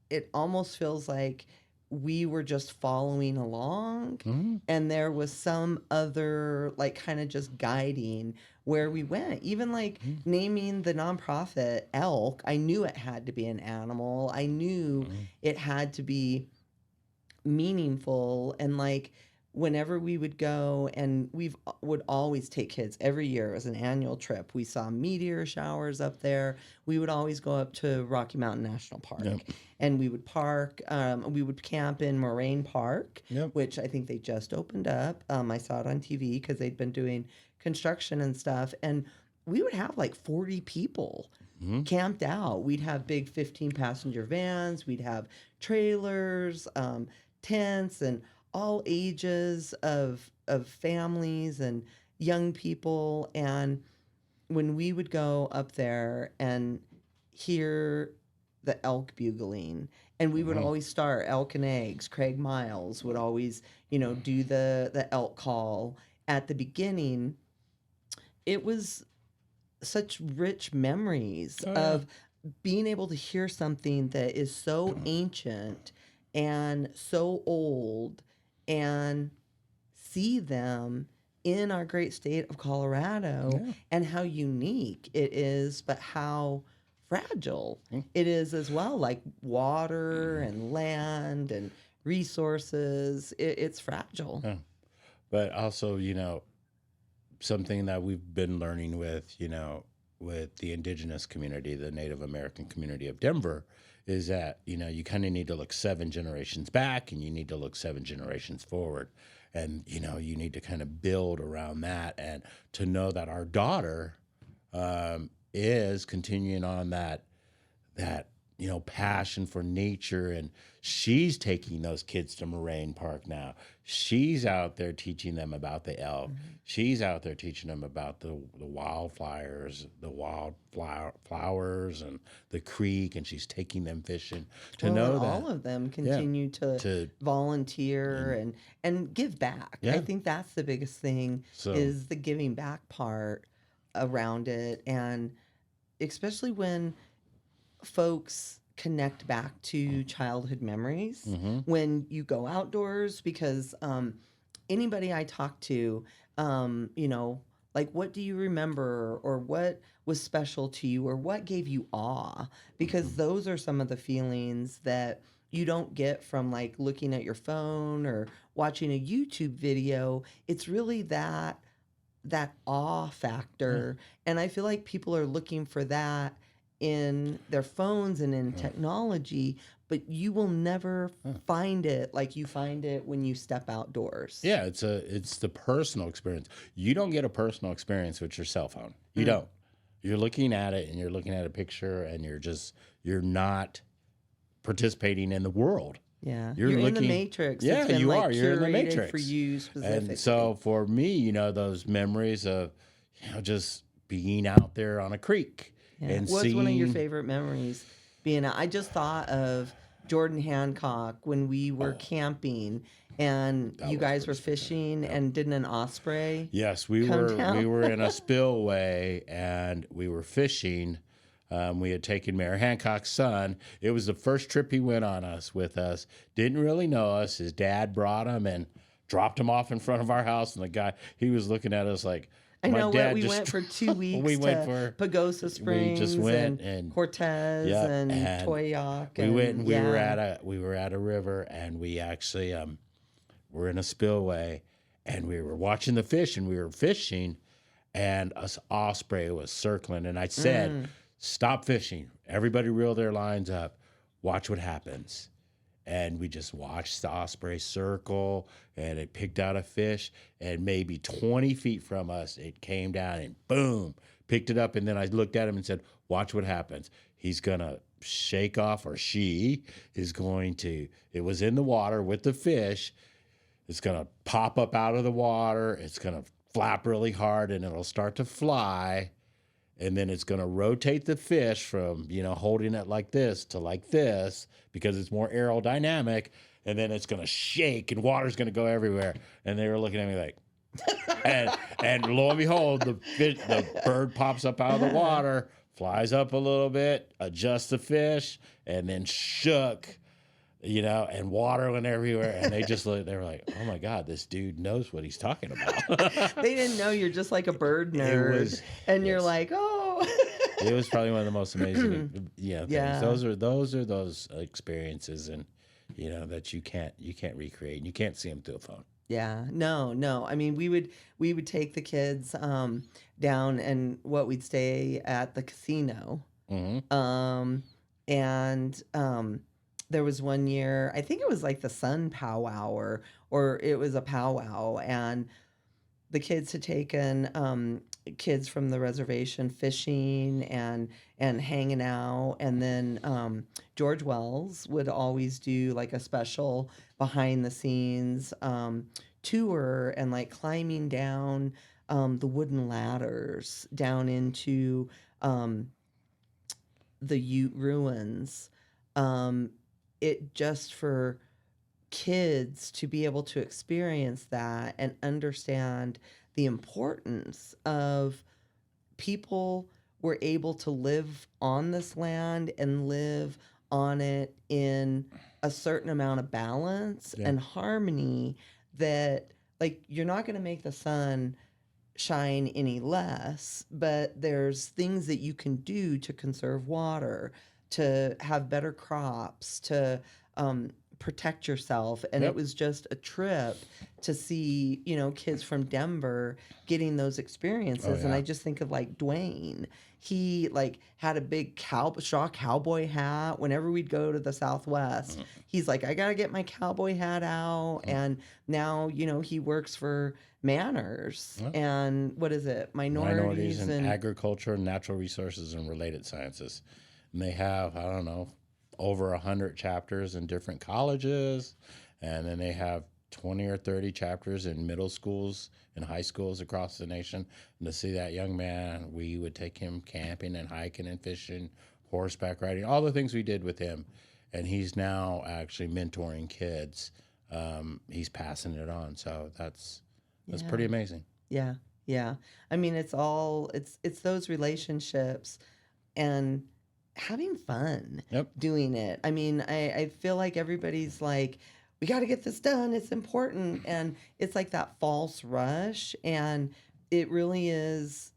it almost feels like we were just following along and there was some other like kind of just guiding where we went. Even like naming the nonprofit Elk, I knew it had to be an animal. I knew it had to be meaningful, and like whenever we would go, and would always take kids every year. It was an annual trip. We saw meteor showers up there. We would always go up to Rocky Mountain National Park, Yep. and we would park. We would camp in Moraine Park, Yep. which I think they just opened up. I saw it on TV because they'd been doing construction and stuff, and we would have like 40 people Mhm. camped out. We'd have big 15 passenger vans. We'd have trailers, tents, and all ages of families and young people. And when we would go up there and hear the elk bugling, and we would Mhm. always start elk and eggs. Craig Miles would always, do the elk call at the beginning. It was such rich memories Oh, yeah. of being able to hear something that is so ancient and so old, and see them in our great state of Colorado, Yeah. and how unique it is, but how fragile Mm. it is as well, like water and land and resources. It's fragile. Yeah. But also, something that we've been learning with the indigenous community, the Native American community of Denver, is that, you kind of need to look 7 generations back and you need to look 7 generations forward. And, you need to kind of build around that, and to know that our daughter is continuing on that passion for nature, and she's taking those kids to Moraine Park now. She's out there teaching them about the elk. She's out there teaching them about the wildflowers, flowers, and the creek, and she's taking them fishing. To Well, know and that, all of them continue to to volunteer and give back. I yeah, think that's the biggest thing, so is the giving back part around it, and especially when folks connect back to childhood memories mhm. when you go outdoors, because anybody I talk to, like, what do you remember, or what was special to you, or what gave you awe? Because those are some of the feelings that you don't get from like looking at your phone or watching a YouTube video. It's really that awe Yeah, factor, and I feel like people are looking for that in their phones and in yeah, technology, but you will never yeah. find it like you find it when you step outdoors. Yeah, it's the personal experience. You don't get a personal experience with your cell phone. You Mm, don't. You're looking at it and you're looking at a picture, and you're not participating in the world. yeah, You're you're in the looking, matrix. It's yeah, been you like are. You're in the curated for matrix. you And specifically. so for me, those memories of, just being out there on a creek Yeah. and What's one of your seeing, favorite memories being out? I just thought of Jordan Hancock when we were oh, camping and that you was guys pretty were special. fishing, Yep. and didn't an osprey Yes, we come were down? we were in a spillway and we were fishing. We had taken Mayor Hancock's son. It was the first trip he went on with us. Didn't really know us. His dad brought him and dropped him off in front of our house. And the guy, he was looking at us like, I my know what dad we just went for 2 we weeks went to for Pagosa we just Springs went and and Cortez yep, and and Toyac, we went and and yeah. we were at a river, and we actually were in a spillway, and we were watching the fish, and we were fishing, and a osprey was circling, and I said, Mm. stop fishing, everybody reel their lines up, watch what happens. And we just watched the osprey circle, and it picked out a fish, and maybe 20 feet from us it came down and boom, picked it up. And then I looked at him and said, watch what happens. He's gonna shake off, or she is going to, it was in the water with the fish, it's going to pop up out of the water, it's going to flap really hard, and it'll start to fly, and then it's going to rotate the fish from, holding it like this to like this, because it's more aerodynamic, and then it's going to shake and water's going to go everywhere. And they were looking at me like, and lo and behold, the bird pops up out of the water, flies up a little bit, adjusts the fish, and then shook, and water went everywhere. And they were like, oh my God, this dude knows what he's talking about. They didn't know you're just like a bird It nerd, was, and you're yes. like, oh. It was probably one of the most amazing, things. Yeah. Those are those experiences, and that you can't recreate, and you can't see them through a phone. Yeah. No, no. I mean, we would take the kids down, and what we'd stay at the casino. Hmm. Um, and there was one year, I think it was like the Sun Powwow, or it was a powwow, and the kids had taken kids from the reservation fishing and hanging out, and then George Wells would always do like a special behind the scenes tour, and like climbing down the wooden ladders down into um, the Ute ruins. Um, it just for kids to be able to experience that and understand the importance of people were able to live on this land and live on it in a certain amount of balance Yeah. and harmony, that like you're not going to make the sun shine any less, but there's things that you can do to conserve water, to have better crops, to protect yourself. And it Yep. was just a trip to see, kids from Denver getting those Oh experiences. And I yeah. just think of like Dwayne. He like had a big straw cowboy hat whenever we'd go to the Southwest. Mhm. He's like, I gotta get my cowboy hat out. Mhm. And now, he works for Manners, Yep. and what is it? Minorities Minorities in and agriculture, natural resources, and related sciences. And they have, I don't know, over 100 chapters in different colleges. And then they have 20 or 30 chapters in middle schools and high schools across the nation. And to see that young man, we would take him camping and hiking and fishing, horseback riding, all the things we did with him. And he's now actually mentoring kids. He's passing it on. So that's yeah, pretty amazing. yeah, yeah. I mean, it's those relationships and having fun Yep. doing it. I mean, I feel like everybody's like, we got to get this done. It's important. And it's like that false rush. And it really is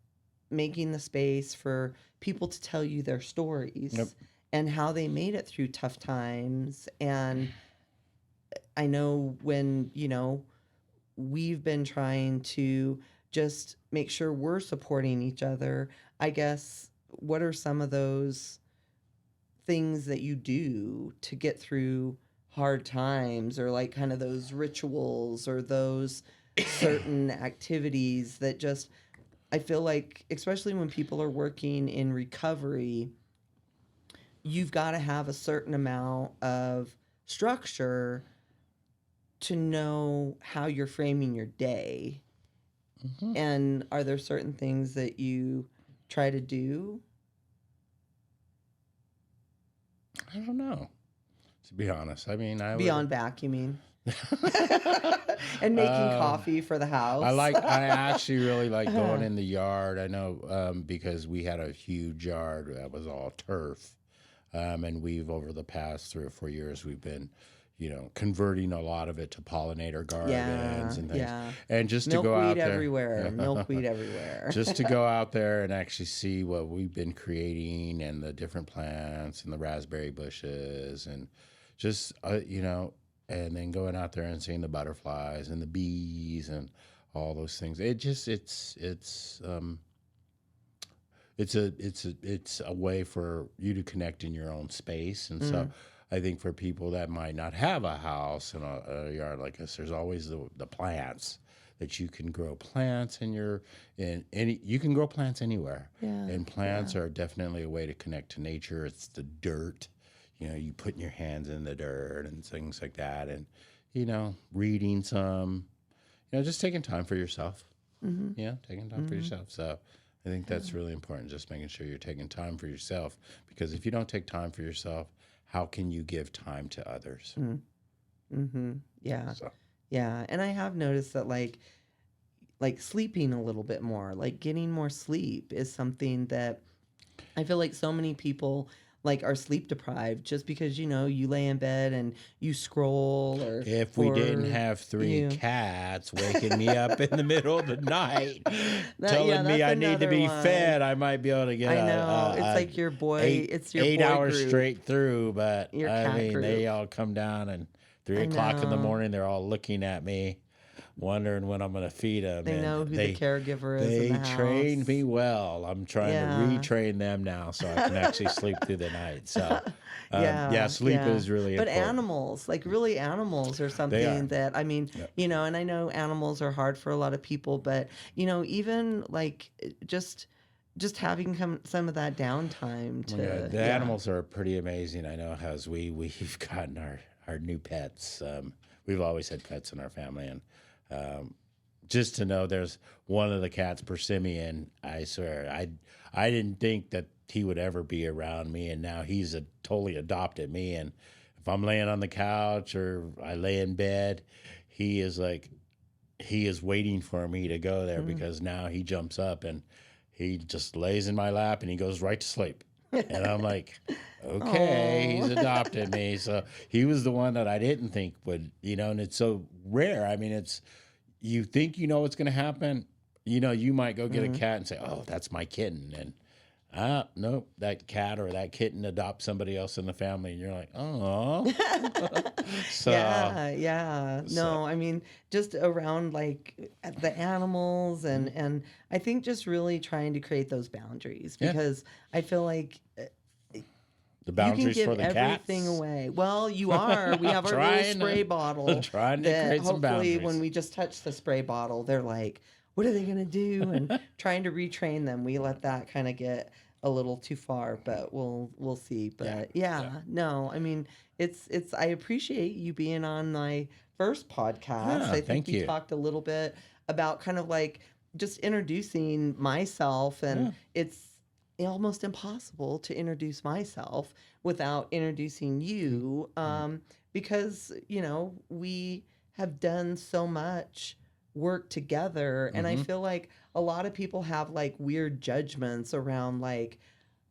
making the space for people to tell you their Yep. stories and how they made it through tough times. And I know when, we've been trying to just make sure we're supporting each other. I guess, what are some of those things that you do to get through hard times, or like kind of those rituals or those certain activities that just, I feel like, especially when people are working in recovery, you've got to have a certain amount of structure to know how you're framing your day. Hmm. And are there certain things that you try to do? I don't know, to be honest. I mean, I would. Beyond vacuuming and making um, coffee for the house. I actually really like going in the yard. I know because we had a huge yard that was all turf. And we've, over the past 3 or 4 years, we've been, converting a lot of it to pollinator Yeah, gardens and things. yeah. And just to go Milkweed out there, everywhere. Milkweed everywhere. just to go out there and actually see what we've been creating and the different plants and the raspberry bushes and just, and then going out there and seeing the butterflies and the bees and all those things. It's a way for you to connect in your own space. And so Mm, I think for people that might not have a house and a yard like this, there's always the plants that you can grow plants you can grow plants anywhere. yeah, And yeah, plants are definitely a way to connect to nature. It's the dirt, you putting your hands in the dirt and things like that. And, reading some, just taking time for yourself. mm-hmm, Yeah, taking time for mm-hmm, yourself. So I think yeah, that's really important, just making sure you're taking time for yourself. Because if you don't take time for yourself, how can you give time to others? mm, mm-hmm, yeah, So, yeah. And I have noticed that like sleeping a little bit more, like getting more sleep is something that I feel like so many people like are sleep deprived just because you lay in bed and you scroll, if we didn't or have three you cats waking me up in the middle of the night, yeah, telling me that's I need to another be one. fed, I might be able to get I know. It's a like your boy, eight it's your eight boy hours group, straight through. But your I cat mean, they group. all come down and three I o'clock in the know. morning, they're all looking at me. wondering when I'm going to feed them. They And know who the caregiver is in they the trained me house. well. I'm trying to Yeah. retrain them now so I can actually sleep through the night. So, yeah, Yeah, sleep yeah. is really But important. animals, like really animals are They are. something that, I mean, Yep. and I know animals are hard for a lot of people, but, even like just having some of that downtime Oh my God, to, the yeah. animals are pretty amazing. I know as we've gotten our new pets. We've always had pets in our family, and um, just to know there's one of the cats, Persimmon. I swear, I didn't think that he would ever be around me, and now he's totally adopted me. And if I'm laying on the couch or I lay in bed, he is like he is waiting for me to go there Mm. because now he jumps up and he just lays in my lap and he goes right to sleep. And I'm like, okay, he's Oh. adopted me. So he was the one that I didn't think would, and it's so rare. I mean, you think you know what's going to happen. You might go get a Mm. cat and say, oh, that's my kitten. And nope, that cat or that kitten adopts somebody else in the family. And you're like, oh. so, Yeah, yeah. so, No, I mean, just around like the animals mm, and I think just really trying to create those boundaries yeah, because I feel like the you can boundaries give for the everything cats. away. Well, you are. We have our little trying spray to bottle trying to that create some hopefully when boundaries. we just touch the spray bottle, they're like, what are they going to do? And trying to retrain them. We let that kind of get a little too far, but we'll see. Yeah, But yeah, yeah, no, I mean, it's I appreciate you being on my first podcast. yeah. I think Thank we you. talked a little bit about kind of like just introducing myself and Yeah, it's almost impossible to introduce myself without introducing mm, you mm, because we have done so much work together and I mm-hmm. feel like a lot of people have like weird judgments around like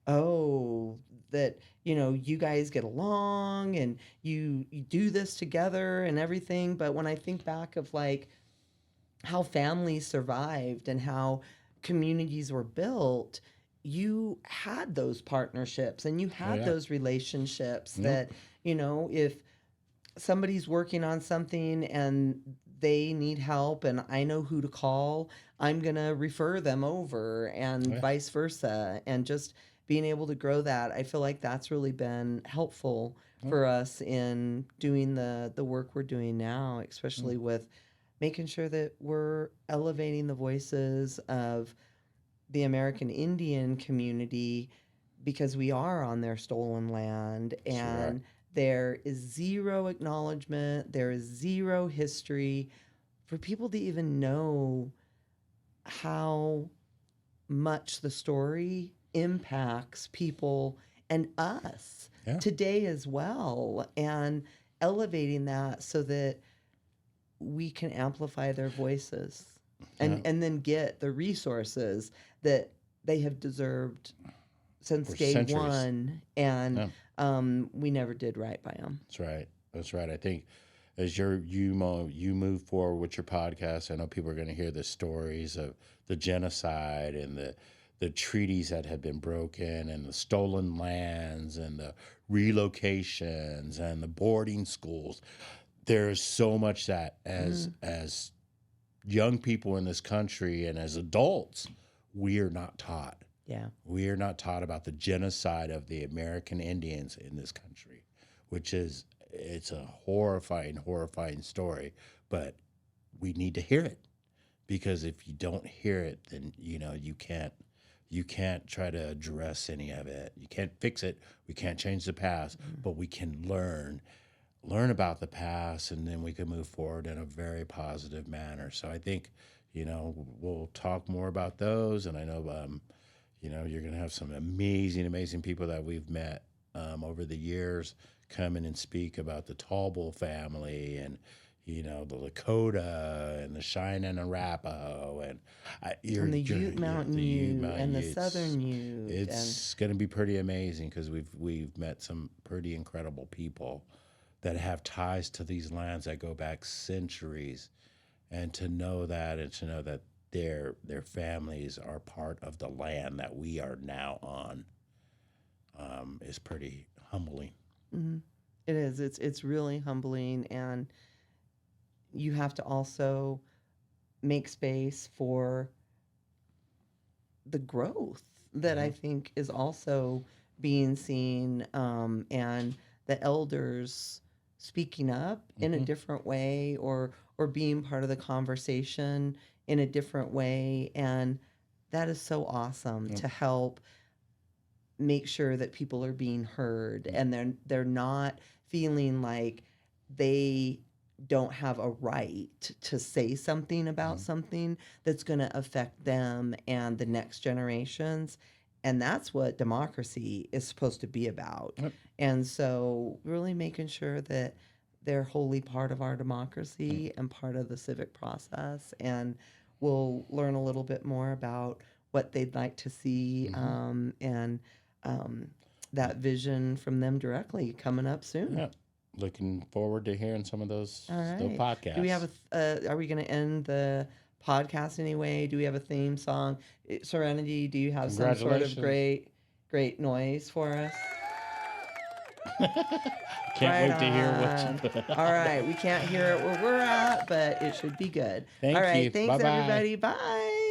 oh that you guys get along and you do this together and everything, but when I think back of like how families survived and how communities were built, you had those partnerships and you Oh had yeah. those relationships Yep. that, if somebody's working on something and they need help and I know who to call, I'm going to refer them over and Yeah. vice versa. And just being able to grow that, I feel like that's really been helpful Yep. for us in doing the work we're doing now, Mm, especially with making sure that we're elevating the voices of the American Indian community because we are on their stolen land sure are. and there is zero acknowledgement, there is zero history for people to even know how much the story impacts people and us Yeah. today as well and elevating that so that we can amplify their voices Yeah. and then get the resources that they have deserved since For day centuries. one and Yeah. we never did right by them. That's right. That's right. I think as you move forward with your podcast, I know people are going to hear the stories of the genocide and the treaties that have been broken and the stolen lands and the relocations and the boarding schools. There's so much that Mm, as young people in this country and as adults, we are not taught. yeah. We are not taught about the genocide of the American Indians in this country, which it's a horrifying, horrifying story, but we need to hear it because if you don't hear it, then you can't try to address any of it. You can't fix it. We can't change the past, Mm. but we can learn about the past and then we can move forward in a very positive manner. So I think, we'll talk more about those. And I know, you're going to have some amazing, amazing people that we've met over the years come in and speak about the Talbot family and, the Lakota and the Cheyenne and Arapaho and And the Ute the Mountain Ute Ute Mountain and the Utes. Southern Ute and It's going to be pretty amazing because we've met some pretty incredible people that have ties to these lands that go back centuries, and to know that their families are part of the land that we are now on is pretty humbling. mhm. It is. It's really humbling and you have to also make space for the growth that I think is also being seen, and the elders speaking up in a different way, or being part of the conversation in a different way, and that is so awesome Yep. to help make sure that people are being heard, and they're not feeling like they don't have a right to say something about something that's going to affect them and the next generations. And that's what democracy is supposed to be about. Yep. And so really making sure that they're wholly part of our democracy and part of the civic process. And we'll learn a little bit more about what they'd like to see, and that vision from them directly coming up soon. Yep. Looking forward to hearing some of those All still right. podcasts. Do we have are we going to end the podcast anyway? Do we have a theme song? Serenity, do you have some sort of Congratulations. great noise for us? Can't wait to hear on. what you All right. We can't hear it where we're at, but it should be good. Thank All right. you. Thanks, Bye-bye. everybody. Bye.